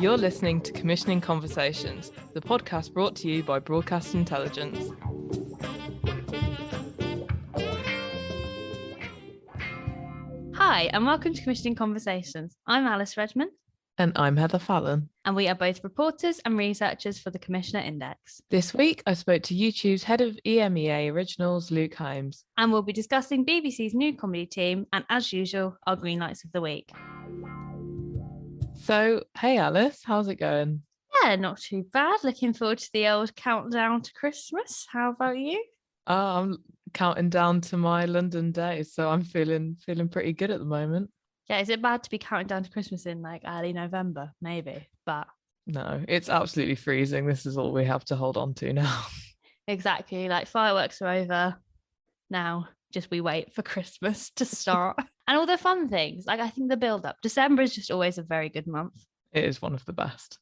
You're listening to Commissioning Conversations, the podcast brought to you by Broadcast Intelligence. Hi, and welcome to Commissioning Conversations. I'm Alice Redman. And I'm Heather Fallon. And we are both reporters and researchers for the Commissioner Index. This week, I spoke to YouTube's head of EMEA Originals, Luke Hyams. And we'll be discussing BBC's new comedy team and, as usual, our Greenlights of the week. So, hey Alice, how's it going? Yeah, not too bad. Looking forward to the old countdown to Christmas. How about you? I'm counting down to my London days, so I'm feeling pretty good at the moment. Yeah, is it bad to be counting down to Christmas in like early November? Maybe, but no, it's absolutely freezing. This is all we have to hold on to now. Exactly. Like fireworks are over now. Just we wait for Christmas to start. And all the fun things. Like I think the build up. December is just always a very good month. It is one of the best.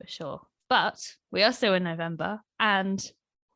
For sure. But we are still in November and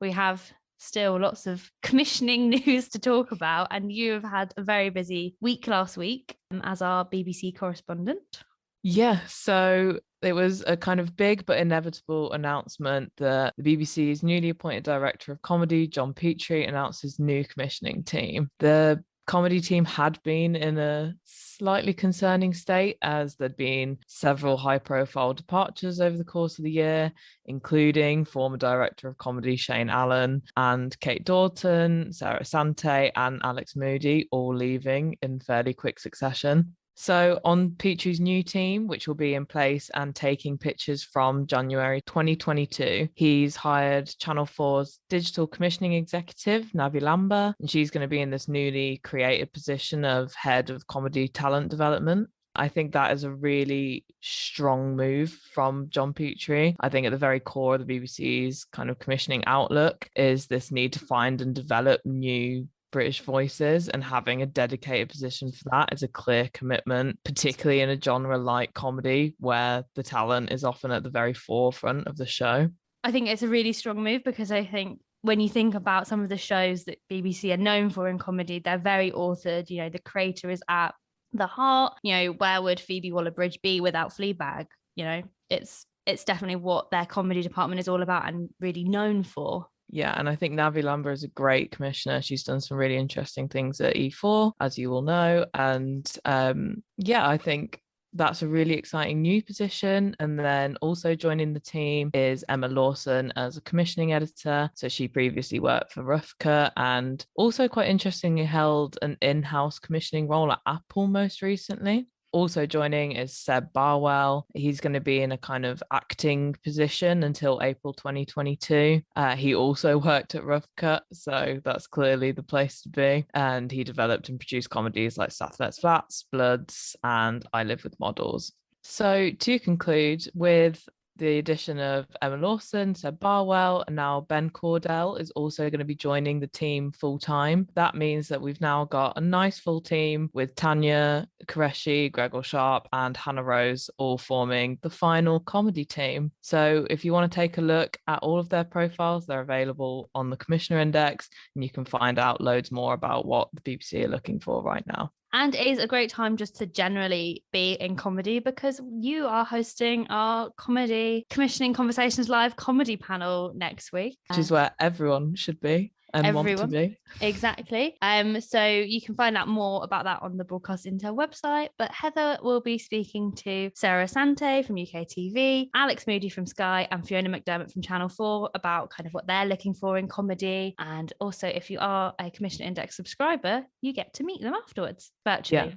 we have still lots of commissioning news to talk about. And you have had a very busy week last week as our BBC correspondent. Yeah, so it was a kind of big but inevitable announcement that the BBC's newly appointed director of comedy, John Petrie, announced his new commissioning team. The comedy team had been in a slightly concerning state as there'd been several high-profile departures over the course of the year, including former director of comedy Shane Allen and Kate Dorton, Sarah Sante and Alex Moody, all leaving in fairly quick succession. So on Petrie's new team, which will be in place and taking pictures from January 2022, he's hired Channel 4's digital commissioning executive, Navi Lamba, and she's going to be in this newly created position of head of comedy talent development. I think that is a really strong move from John Petrie. I think at the very core of the BBC's kind of commissioning outlook is this need to find and develop new British voices, and having a dedicated position for that is a clear commitment, particularly in a genre like comedy where the talent is often at the very forefront of the show. I think it's a really strong move because I think when you think about some of the shows that BBC are known for in comedy, they're very authored. You know, the creator is at the heart. You know, where would Phoebe Waller-Bridge be without Fleabag? You know, it's definitely what their comedy department is all about and really known for. Yeah, and I think Navi Lamba is a great commissioner. She's done some really interesting things at E4, as you will know. And I think that's a really exciting new position. And then also joining the team is Emma Lawson as a commissioning editor. So she previously worked for Rufka and also quite interestingly held an in-house commissioning role at Apple most recently. Also joining is Seb Barwell. He's going to be in a kind of acting position until April 2022. He also worked at Rough Cut, so that's clearly the place to be. And he developed and produced comedies like Satellite's Flats, Bloods, and I Live with Models. So to conclude, with the addition of Emma Lawson, Seb Barwell, and now Ben Cordell is also going to be joining the team full-time. That means that we've now got a nice full team with Tanya Qureshi, Gregor Sharp, and Hannah Rose all forming the final comedy team. So if you want to take a look at all of their profiles, they're available on the Commissioner Index, and you can find out loads more about what the BBC are looking for right now. And it is a great time just to generally be in comedy because you are hosting our comedy Commissioning Conversations live comedy panel next week. Which is where everyone should be and want to be. Exactly. So you can find out more about that on the Broadcast Intel website. But Heather will be speaking to Sarah Sante from UK TV, Alex Moody from Sky, and Fiona McDermott from Channel 4 about kind of what they're looking for in comedy. And also, if you are a Commissioner Index subscriber, you get to meet them afterwards virtually.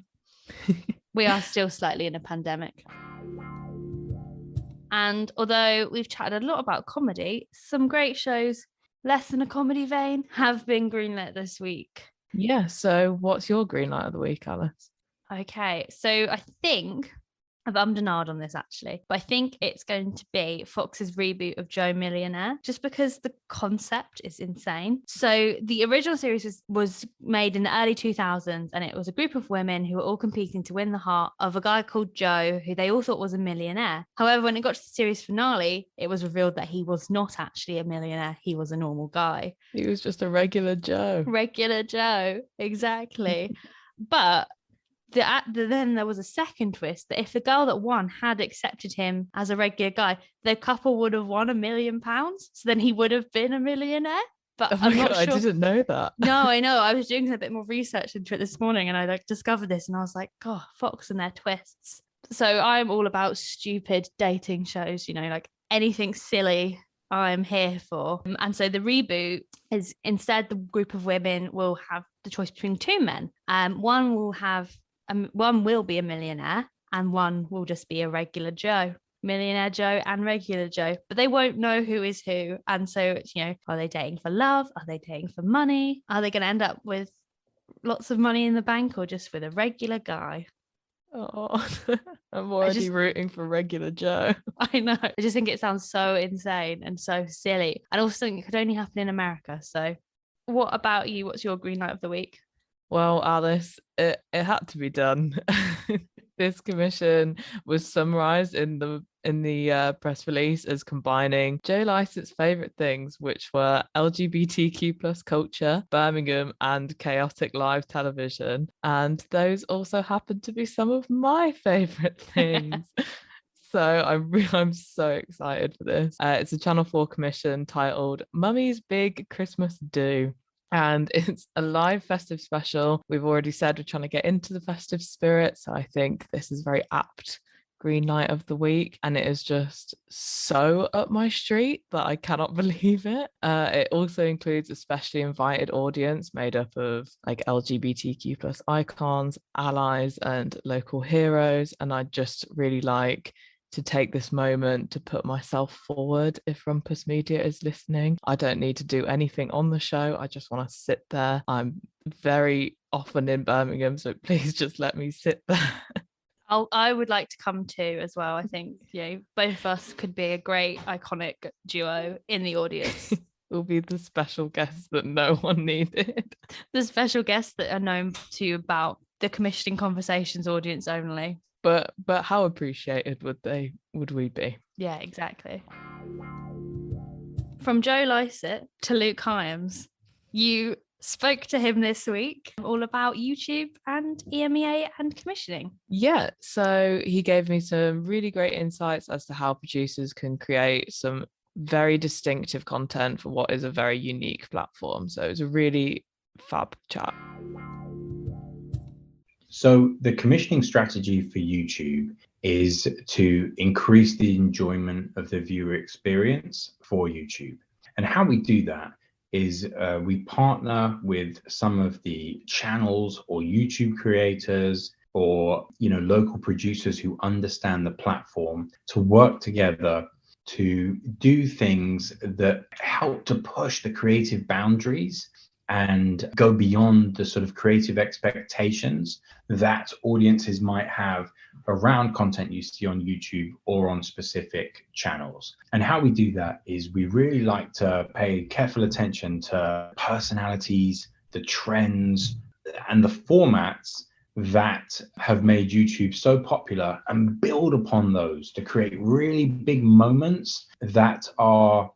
Yeah. We are still slightly in a pandemic. And although we've chatted a lot about comedy, some great shows less in a comedy vein have been greenlit this week. Yeah, so what's your greenlight of the week, Alice? Okay, so I think I've ummed and ahed on this actually, but I think it's going to be Fox's reboot of Joe Millionaire, just because the concept is insane. So the original series was made in the early 2000s, and it was a group of women who were all competing to win the heart of a guy called Joe, who they all thought was a millionaire. However, when it got to the series finale, it was revealed that he was not actually a millionaire. He was a normal guy. He was just a regular Joe. Regular Joe, exactly. But then there was a second twist, that if the girl that won had accepted him as a regular guy, the couple would have won £1 million. So then he would have been a millionaire. But I'm not sure. I didn't know that. No, I know. I was doing a bit more research into it this morning, and I discovered this, and I was like, God, Fox and their twists. So I'm all about stupid dating shows, like anything silly I'm here for. And so the reboot is, instead, the group of women will have the choice between two men. One will be a millionaire, and one will just be a regular Joe. Millionaire Joe and regular Joe, but they won't know who is who. And so it's, are they dating for love? Are they dating for money? Are they going to end up with lots of money in the bank, or just with a regular guy? Oh, I'm already rooting for regular Joe. I know. I just think it sounds so insane and so silly. And also think it could only happen in America. So what about you? What's your green light of the week? Well, Alice, it had to be done. This commission was summarised in the press release as combining Joe Lycett's favourite things, which were LGBTQ plus culture, Birmingham, and chaotic live television. And those also happen to be some of my favourite things. So I'm so excited for this. It's a Channel 4 commission titled Mummy's Big Christmas Do. And it's a live festive special. We've already said we're trying to get into the festive spirit, so I think this is very apt green light of the week, and it is just so up my street that I cannot believe it. It also includes a specially invited audience made up of like LGBTQ plus icons, allies, and local heroes, and I just really like to take this moment to put myself forward. If Rumpus Media is listening, I don't need to do anything on the show. I just want to sit there. I'm very often in Birmingham, so please just let me sit there. I would like to come too as well. I think both of us could be a great iconic duo in the audience. We'll be the special guests that no one needed. The special guests that are known to about the commissioning conversations audience only. But how appreciated would we be? Yeah, exactly. From Joe Lycett to Luke Hyams, you spoke to him this week all about YouTube and EMEA and commissioning. Yeah, so he gave me some really great insights as to how producers can create some very distinctive content for what is a very unique platform. So it was a really fab chat. So the commissioning strategy for YouTube is to increase the enjoyment of the viewer experience for YouTube. And how we do that is we partner with some of the channels or YouTube creators or local producers who understand the platform to work together to do things that help to push the creative boundaries and go beyond the sort of creative expectations that audiences might have around content you see on YouTube or on specific channels. And how we do that is we really like to pay careful attention to personalities, the trends, and the formats that have made YouTube so popular and build upon those to create really big moments that are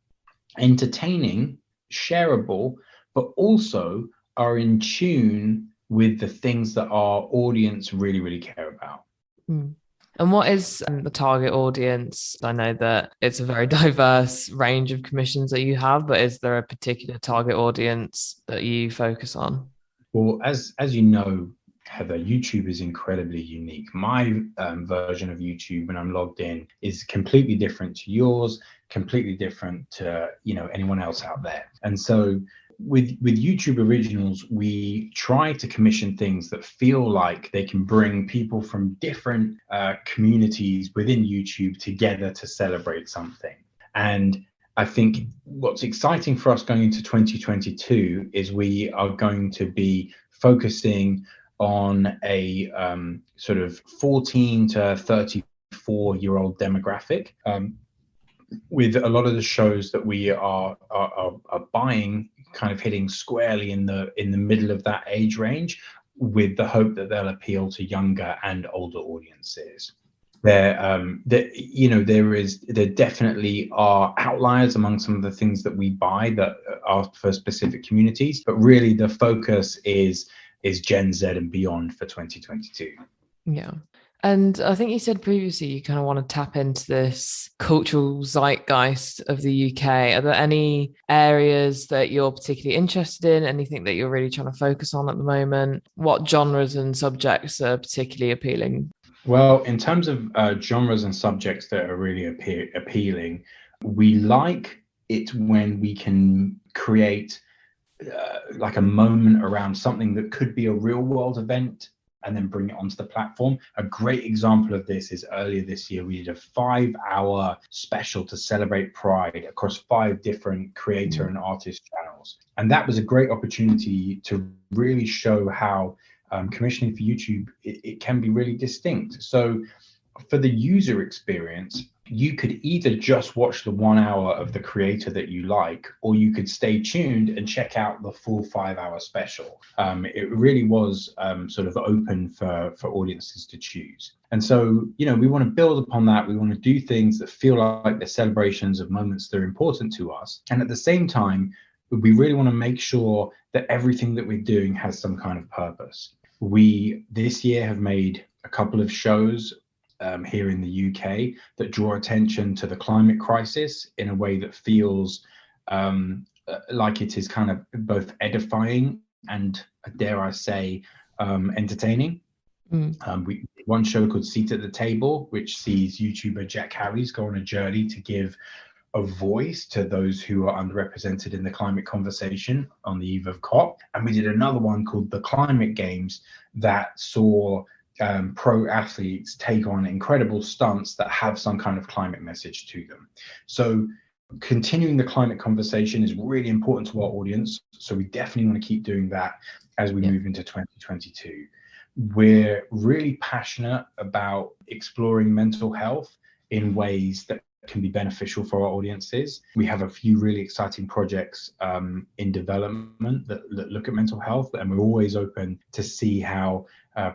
entertaining, shareable, but also are in tune with the things that our audience really, really care about. And what is the target audience? I know that it's a very diverse range of commissions that you have, but is there a particular target audience that you focus on? Well, as you know, Heather, YouTube is incredibly unique. My version of YouTube when I'm logged in is completely different to yours, completely different to anyone else out there. And so with YouTube Originals, we try to commission things that feel like they can bring people from different communities within YouTube together to celebrate something. And I think what's exciting for us going into 2022 is we are going to be focusing on a sort of 14 to 24-year-old demographic. With a lot of the shows that we are buying kind of hitting squarely in the middle of that age range, with the hope that they'll appeal to younger and older audiences. There definitely are outliers among some of the things that we buy that are for specific communities, but really the focus is Gen Z and beyond for 2022. Yeah. And I think you said previously you kind of want to tap into this cultural zeitgeist of the UK. Are there any areas that you're particularly interested in? Anything that you're really trying to focus on at the moment? What genres and subjects are particularly appealing? Well, in terms of genres and subjects that are really appealing, we like it when we can create like a moment around something that could be a real world event and then bring it onto the platform. A great example of this is earlier this year, we did a 5-hour special to celebrate Pride across 5 different creator and artist channels. And that was a great opportunity to really show how commissioning for YouTube, it can be really distinct. So for the user experience, you could either just watch the 1 hour of the creator that you like, or you could stay tuned and check out the full 5-hour special. It really was sort of open for audiences to choose. And so, we want to build upon that. We want to do things that feel like they're celebrations of moments that are important to us. And at the same time, we really want to make sure that everything that we're doing has some kind of purpose. We, this year, have made a couple of shows here in the UK that draw attention to the climate crisis in a way that feels like it is kind of both edifying and, dare I say, entertaining. One show called Seat at the Table, which sees YouTuber Jack Harries go on a journey to give a voice to those who are underrepresented in the climate conversation on the eve of COP. And we did another one called The Climate Games that saw pro athletes take on incredible stunts that have some kind of climate message to them. So continuing the climate conversation is really important to our audience. So we definitely want to keep doing that as we move into 2022. We're really passionate about exploring mental health in ways that can be beneficial for our audiences. We have a few really exciting projects in development that look at mental health, and we're always open to see how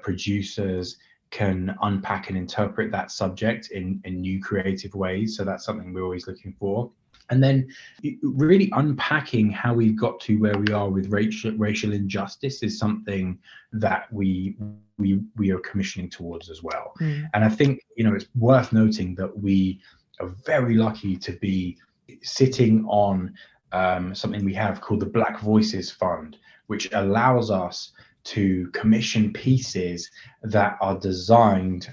producers can unpack and interpret that subject in new creative ways. So that's something we're always looking for. And then really unpacking how we've got to where we are with racial injustice is something that we are commissioning towards as well. And I think, it's worth noting that we are very lucky to be sitting on something we have called the Black Voices Fund, which allows us to commission pieces that are designed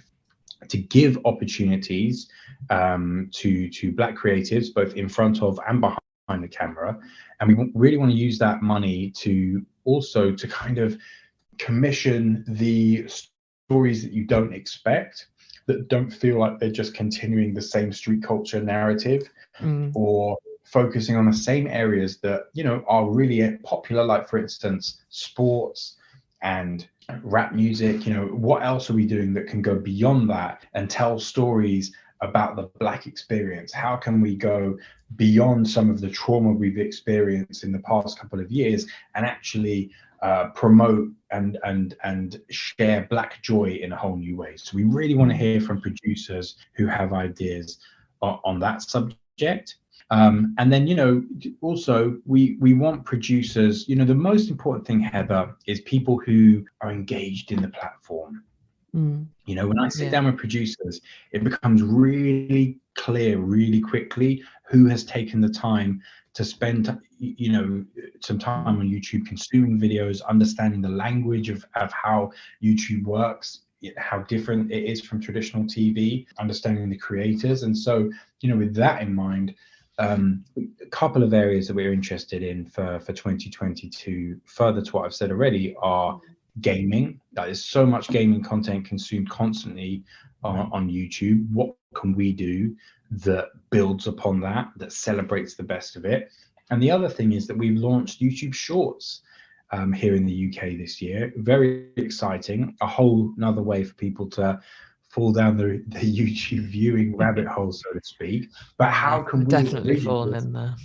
to give opportunities to Black creatives, both in front of and behind the camera. And we really want to use that money to also to kind of commission the stories that you don't expect, that don't feel like they're just continuing the same street culture narrative or focusing on the same areas that, are really popular, like, for instance, sports and rap music. What else are we doing that can go beyond that and tell stories about the Black experience? How can we go beyond some of the trauma we've experienced in the past couple of years and actually promote and share Black joy in a whole new way? So we really want to hear from producers who have ideas on that subject. And then, also we want producers, the most important thing, Heather, is people who are engaged in the platform. When I sit down with producers, it becomes really clear really quickly who has taken the time to spend, some time on YouTube consuming videos, understanding the language of how YouTube works, how different it is from traditional TV, understanding the creators. And so, with that in mind, a couple of areas that we're interested in for 2022, further to what I've said already, are gaming. There's so much gaming content consumed constantly on YouTube. What can we do that builds upon that celebrates the best of it? And the other thing is that we've launched YouTube Shorts here in the UK this year. Very exciting, a whole another way for people to fall down the YouTube viewing rabbit hole, so to speak. But how can we definitely fallen in there?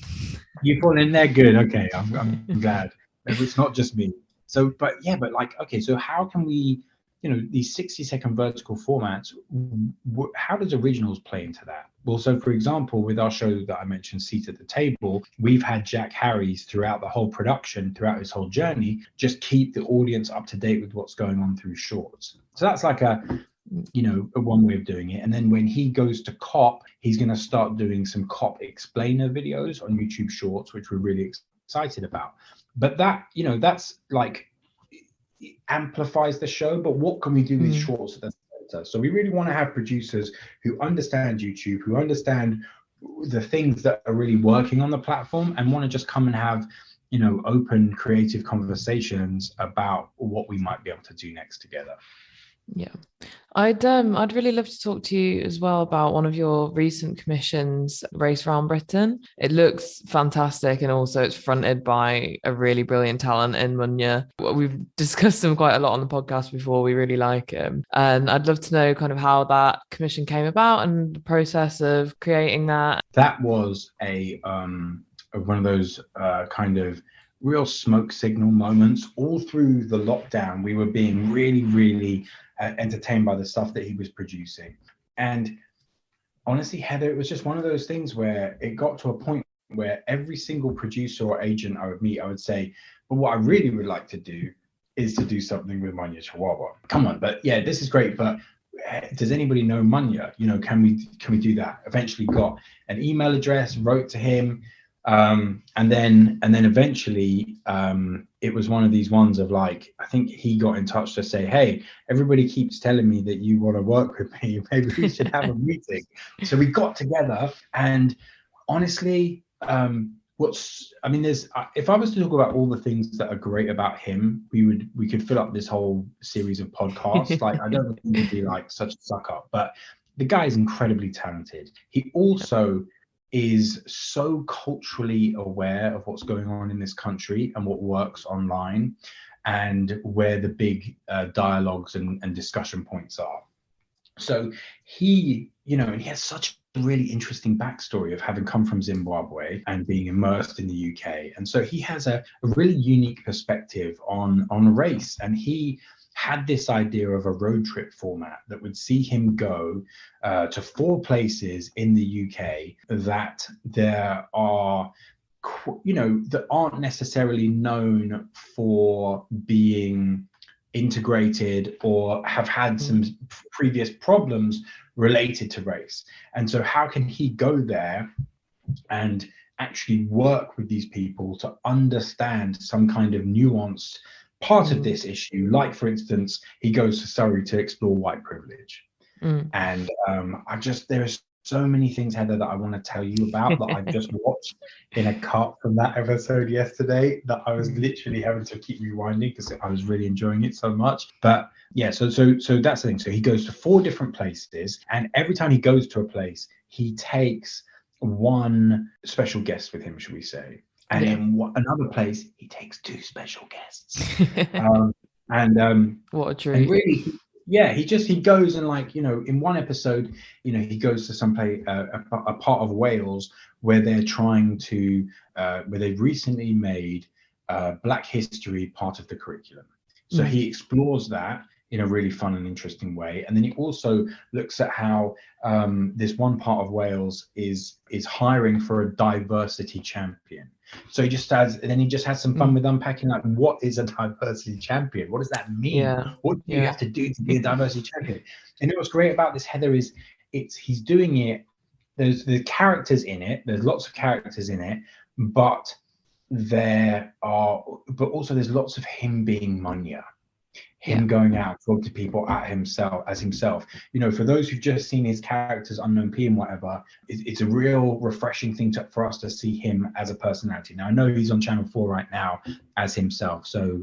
You fall in there, good. Okay, I'm glad. It's not just me. So, but like, okay, so how can we, these 60-second vertical formats, how does originals play into that? Well, so for example, with our show that I mentioned, Seat at the Table, we've had Jack Harries throughout the whole production, throughout his whole journey, just keep the audience up to date with what's going on through shorts. So that's like a one way of doing it. And then when he goes to COP, he's going to start doing some COP explainer videos on YouTube Shorts, which we're really excited about. But that, that's like, it amplifies the show. But what can we do with shorts at the center? So we really want to have producers who understand YouTube, who understand the things that are really working on the platform, and want to just come and have, open, creative conversations about what we might be able to do next together. Yeah, I'd really love to talk to you as well about one of your recent commissions, Race Around Britain. It looks fantastic, and also it's fronted by a really brilliant talent in Munya. We've discussed him quite a lot on the podcast before. We really like him, and I'd love to know kind of how that commission came about and the process of creating that. That was a one of those kind of real smoke signal moments. All through the lockdown, we were being really, really entertained by the stuff that he was producing. And honestly, Heather, it was just one of those things where it got to a point where every single producer or agent I would meet, I would say, but what I really would like to do is to do something with Munya Chihuahua. Come on, but yeah, this is great, but does anybody know Munya? Can we do that? Eventually got an email address, wrote to him, and then eventually it was one of these ones of like, I think he got in touch to say, hey, everybody keeps telling me that you want to work with me, maybe we should have a meeting. So we got together, and honestly, there's if I was to talk about all the things that are great about him, we could fill up this whole series of podcasts. Like, I don't think he'd be like such a suck up, but the guy is incredibly talented. He also is so culturally aware of what's going on in this country and what works online, and where the big dialogues and discussion points are. So he has such a really interesting backstory of having come from Zimbabwe and being immersed in the UK. And so he has a really unique perspective on race. And he had this idea of a road trip format that would see him go to 4 places in the UK that there are, that aren't necessarily known for being integrated or have had some previous problems related to race. And so how can he go there and actually work with these people to understand some kind of nuanced part of this issue? Like, for instance, he goes to Surrey to explore white privilege. And there's so many things, Heather, that I want to tell you about that I just watched in a cut from that episode yesterday that I was literally having to keep rewinding because I was really enjoying it so much. But yeah, so that's the thing. So he goes to 4 different places, and every time he goes to a place, he takes one special guest with him, should we say. And in another place, he takes 2 special guests. What a treat. And really, he goes and, like, in one episode, he goes to some place, a part of Wales where they're trying to, where they've recently made Black history part of the curriculum. So he explores that in a really fun and interesting way. And then he also looks at how this one part of Wales is hiring for a diversity champion. So he just has some fun with unpacking, like, what is a diversity champion? What does that mean? What do you have to do to be a diversity champion? And what's great about this, Heather, is he's doing it. There's the characters in it. There's lots of characters in it, but also there's lots of him being Munya. Him going out, talking to people as himself. For those who've just seen his characters, Unknown P and whatever, it's a real refreshing thing for us to see him as a personality. Now, I know he's on Channel 4 right now as himself, so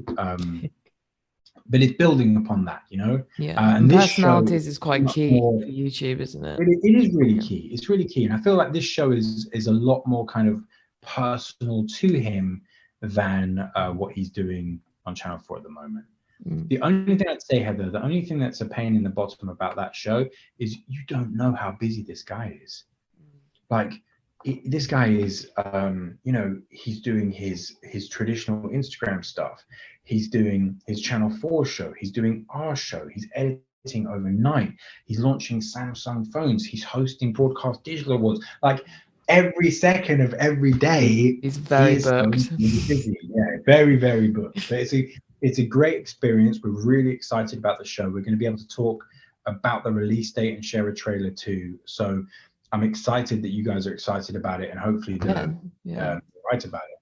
but it's building upon that, and personalities is quite key for YouTube, isn't it? It is really key. It's really key, and I feel like this show is a lot more kind of personal to him than what he's doing on Channel 4 at the moment. The only thing I'd say, Heather, the only thing that's a pain in the bottom about that show is you don't know how busy this guy is. Like, this guy is, he's doing his traditional Instagram stuff. He's doing his Channel 4 show. He's doing our show. He's editing overnight. He's launching Samsung phones. He's hosting Broadcast Digital Awards. Like, every second of every day, he's very booked. Busy. Yeah, very, very booked. But it's a great experience. We're really excited about the show. We're going to be able to talk about the release date and share a trailer too. So I'm excited that you guys are excited about it, and hopefully right about it.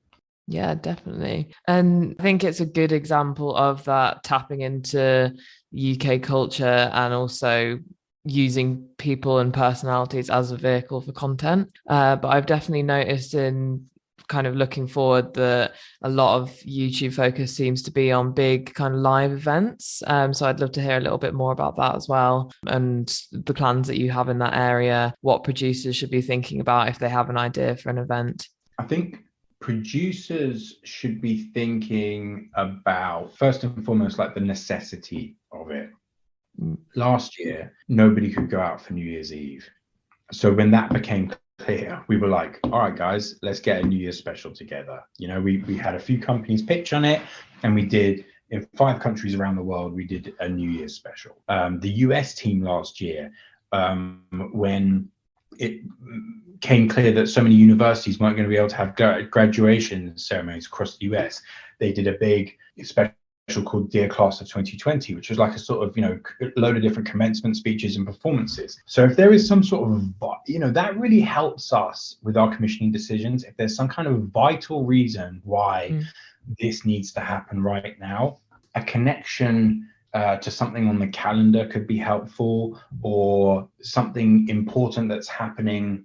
Yeah, definitely. And I think it's a good example of that tapping into UK culture and also using people and personalities as a vehicle for content. But I've definitely noticed in kind of looking forward that a lot of YouTube focus seems to be on big kind of live events. So I'd love to hear a little bit more about that as well, and the plans that you have in that area, what producers should be thinking about if they have an idea for an event. I think producers should be thinking about, first and foremost, like the necessity of it. Last year, nobody could go out for New Year's Eve. So when that became clear, we were like, all right, guys, let's get a New Year's special together. We had a few companies pitch on it, and we did, in 5 countries around the world, we did a New Year's special. The US team last year, when it came clear that so many universities weren't going to be able to have graduation ceremonies across the US, they did a big special called Dear Class of 2020, which was like a sort of, load of different commencement speeches and performances. So if there is some sort of, that really helps us with our commissioning decisions. If there's some kind of vital reason why this needs to happen right now, a connection to something on the calendar could be helpful, or something important that's happening.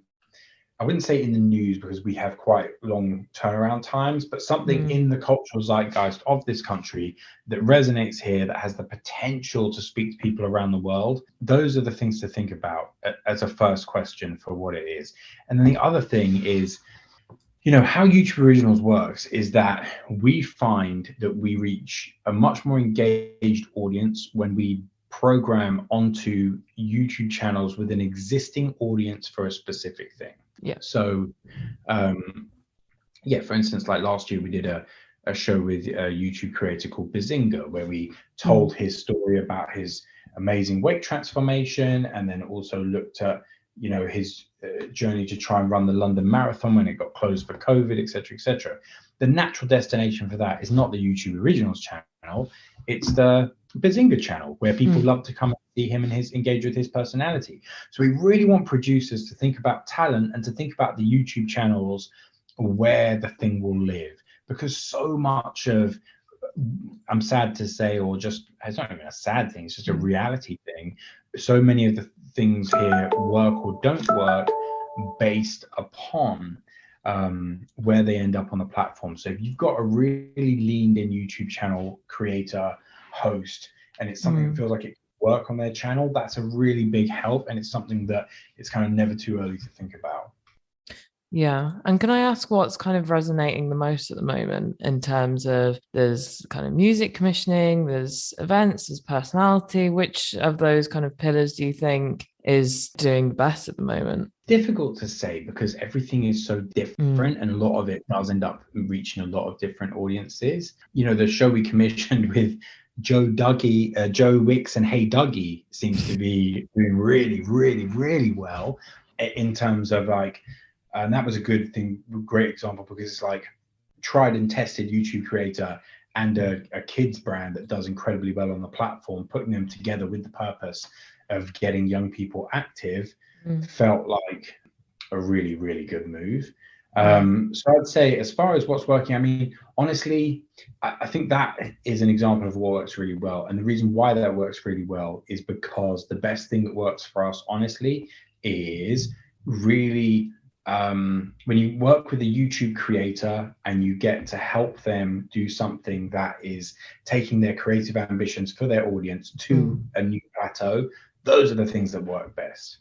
I wouldn't say in the news because we have quite long turnaround times, but something in the cultural zeitgeist of this country that resonates here, that has the potential to speak to people around the world. Those are the things to think about as a first question for what it is. And then the other thing is, how YouTube Originals works is that we find that we reach a much more engaged audience when we program onto YouTube channels with an existing audience for a specific thing. Yeah. So, for instance, like last year we did a show with a YouTube creator called Bazinga, where we told his story about his amazing weight transformation, and then also looked at, his journey to try and run the London Marathon when it got closed for COVID, etc., etc. The natural destination for that is not the YouTube Originals channel, it's the Bazinga channel, where people love to come and see him and engage with his personality. So we really want producers to think about talent and to think about the YouTube channels where the thing will live, because so much of, I'm sad to say, or just, it's not even a sad thing, it's just a reality thing. So many of the things here work or don't work based upon where they end up on the platform. So if you've got a really leaned in YouTube channel creator, host, and it's something that feels like it can work on their channel, that's a really big help, and it's something that it's kind of never too early to think about. Yeah. And can I ask what's kind of resonating the most at the moment in terms of, there's kind of music commissioning, there's events, there's personality. Which of those kind of pillars do you think is doing the best at the moment? Difficult to say, because everything is so different, and a lot of it does end up reaching a lot of different audiences. The show we commissioned with Joe Wicks and Hey Dougie seems to be doing really, really, really well in terms of and that was a great example, because it's like tried and tested YouTube creator and a kids brand that does incredibly well on the platform, putting them together with the purpose of getting young people active, felt like a really, really good move. So I'd say, as far as what's working, honestly, I think that is an example of what works really well. And the reason why that works really well is because the best thing that works for us, honestly, is really when you work with a YouTube creator and you get to help them do something that is taking their creative ambitions for their audience to a new plateau. Those are the things that work best,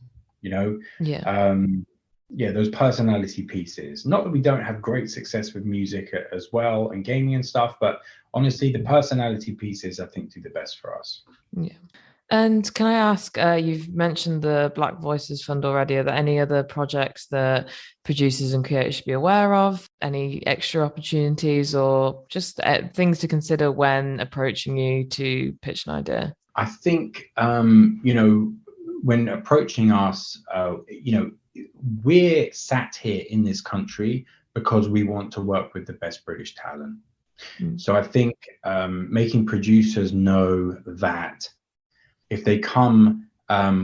those personality pieces. Not that we don't have great success with music as well and gaming and stuff, but honestly, the personality pieces I think do the best for us. Yeah. And can I ask, you've mentioned the Black Voices Fund already. Are there any other projects that producers and creators should be aware of? Any extra opportunities or just things to consider when approaching you to pitch an idea? I think, when approaching us, we're sat here in this country because we want to work with the best British talent. So I think making producers know that if they come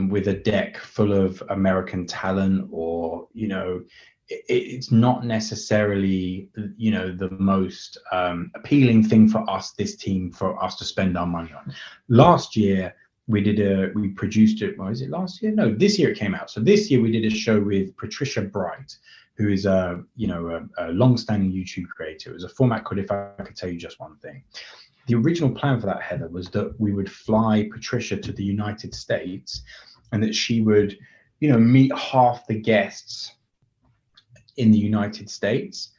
with a deck full of American talent, or it's not necessarily the most appealing thing for us, this team, for us to spend our money on. Last year we produced it. Well, is it last year? No, this year it came out. So this year we did a show with Patricia Bright, who is a long-standing YouTube creator. It was a format called If I Could Tell You Just One Thing. The original plan for that, Heather, was that we would fly Patricia to the United States, and that she would, meet half the guests in the United States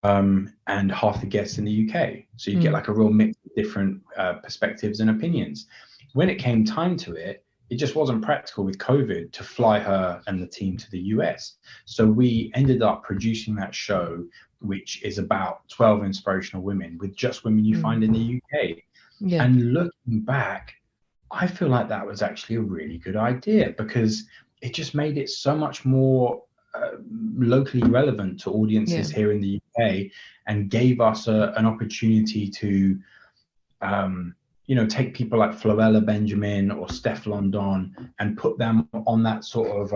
and half the guests in the UK. So you get like a real mix of different perspectives and opinions. When it came time to it, it just wasn't practical with COVID to fly her and the team to the US. So we ended up producing that show, which is about 12 inspirational women, with just women you find in the UK. Yeah. And looking back, I feel like that was actually a really good idea, because it just made it so much more locally relevant to audiences here in the UK, and gave us an opportunity to take people like Floella Benjamin or Steph London and put them on that sort of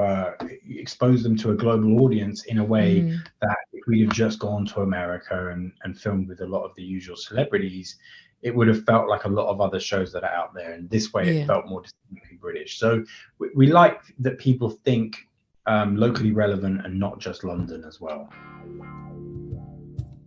expose them to a global audience in a way that if we'd have just gone to America and filmed with a lot of the usual celebrities, it would have felt like a lot of other shows that are out there. And this way it felt more distinctly British. So we like that people think locally relevant and not just London as well.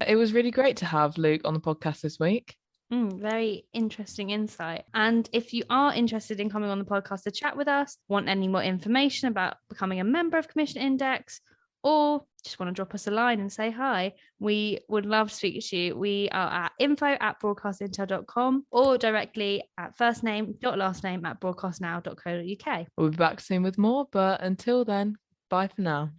It was really great to have Luke on the podcast this week. Very interesting insight. And if you are interested in coming on the podcast to chat with us, want any more information about becoming a member of Commission Index, or just want to drop us a line and say hi, we would love to speak to you. We are at info@broadcastintel.com or directly at firstname.lastname@broadcastnow.co.uk. We'll be back soon with more, but until then, bye for now.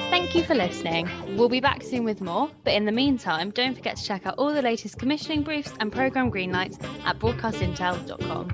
Thank you for listening. We'll be back soon with more, but in the meantime, don't forget to check out all the latest commissioning briefs and programme greenlights at broadcastintel.com.